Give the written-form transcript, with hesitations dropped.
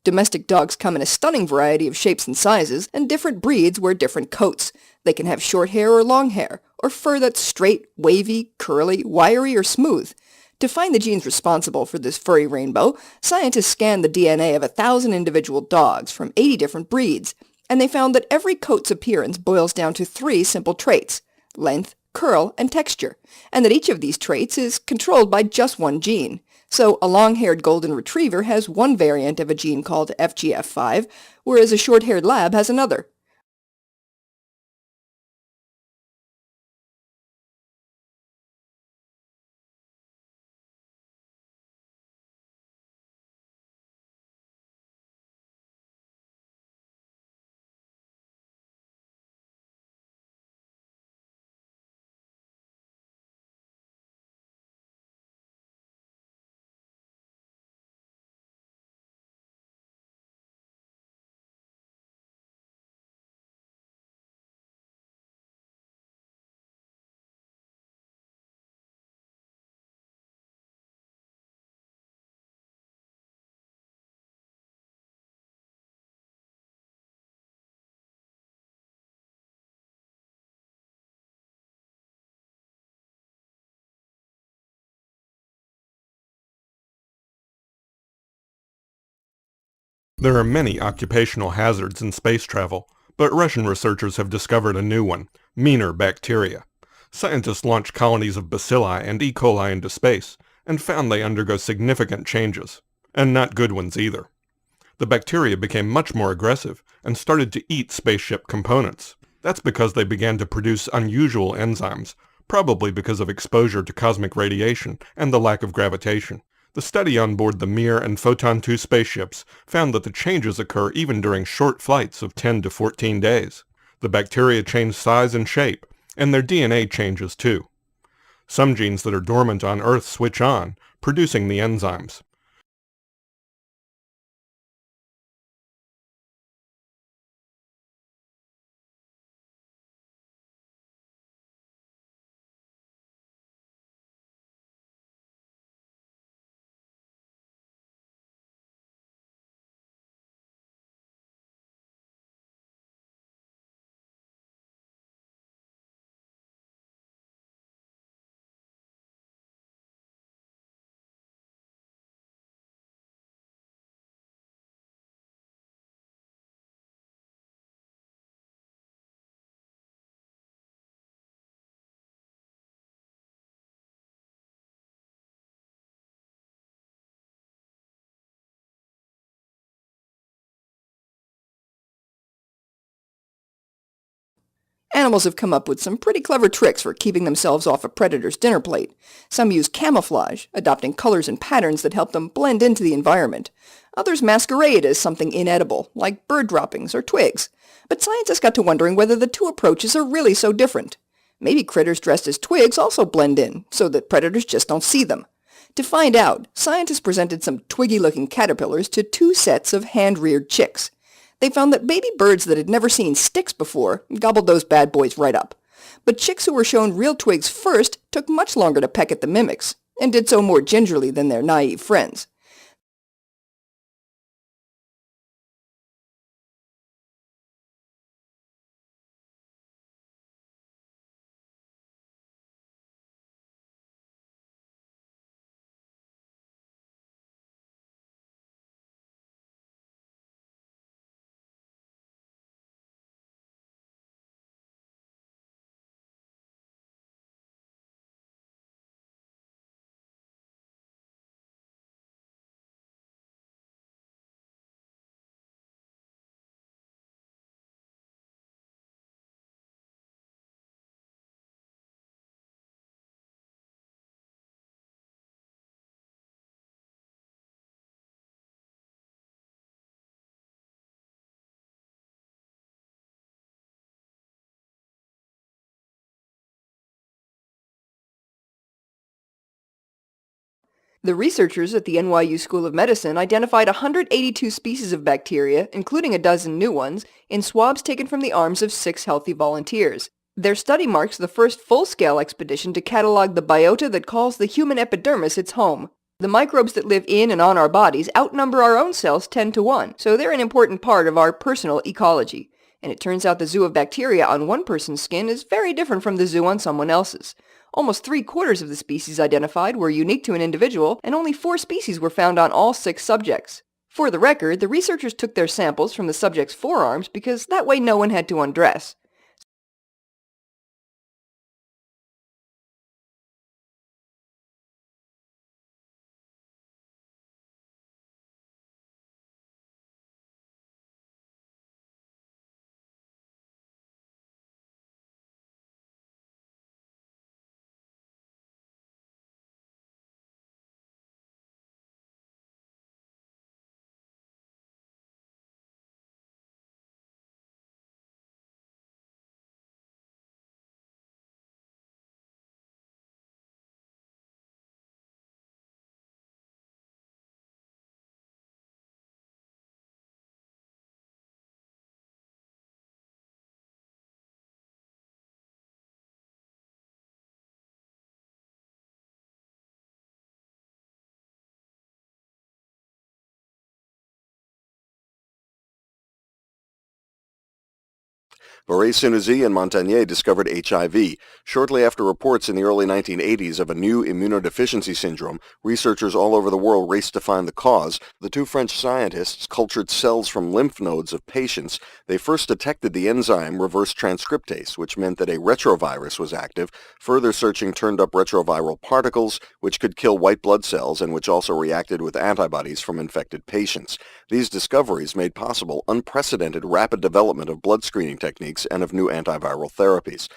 Domestic dogs come in a stunning variety of shapes and sizes, and different breeds wear different coats. They can have short hair or long hair, or fur that's straight, wavy, curly, wiry, or smooth. To find the genes responsible for this furry rainbow, scientists scanned the DNA of 1,000 individual dogs from 80 different breeds, and they found that every coat's appearance boils down to 3 simple traits: length, curl, and texture, and that each of these traits is controlled by just one gene. So a long-haired golden retriever has one variant of a gene called FGF5, whereas a short-haired lab has another. There are many occupational hazards in space travel, but Russian researchers have discovered a new one: meaner bacteria. Scientists launched colonies of bacilli and E. coli into space, and found they undergo significant changes, and not good ones either. The bacteria became much more aggressive and started to eat spaceship components. That's because they began to produce unusual enzymes, probably because of exposure to cosmic radiation and the lack of gravitation. The study on board the Mir and Photon 2 spaceships found that the changes occur even during short flights of 10 to 14 days. The bacteria change size and shape, and their DNA changes too. Some genes that are dormant on Earth switch on, producing the enzymes. Animals have come up with some pretty clever tricks for keeping themselves off a predator's dinner plate. Some use camouflage, adopting colors and patterns that help them blend into the environment. Others masquerade as something inedible, like bird droppings or twigs. But scientists got to wondering whether the two approaches are really so different. Maybe critters dressed as twigs also blend in, so that predators just don't see them. To find out, scientists presented some twiggy-looking caterpillars to 2 sets of hand-reared chicks. They found that baby birds that had never seen sticks before gobbled those bad boys right up. But chicks who were shown real twigs first took much longer to peck at the mimics, and did so more gingerly than their naive friends. The researchers at the NYU School of Medicine identified 182 species of bacteria, including a dozen new ones, in swabs taken from the arms of 6 healthy volunteers. Their study marks the first full-scale expedition to catalog the biota that calls the human epidermis its home. The microbes that live in and on our bodies outnumber our own cells 10 to 1, so they're an important part of our personal ecology. And it turns out the zoo of bacteria on one person's skin is very different from the zoo on someone else's. Almost 3/4 of the species identified were unique to an individual, and only 4 species were found on all 6 subjects. For the record, the researchers took their samples from the subjects' forearms because that way no one had to undress. Vorey-Sunuzzi and Montagnier discovered HIV. Shortly after reports in the early 1980s of a new immunodeficiency syndrome, researchers all over the world raced to find the cause. The 2 French scientists cultured cells from lymph nodes of patients. They first detected the enzyme reverse transcriptase, which meant that a retrovirus was active. Further searching turned up retroviral particles, which could kill white blood cells and which also reacted with antibodies from infected patients. These discoveries made possible unprecedented rapid development of blood screening techniques and of new antiviral therapies.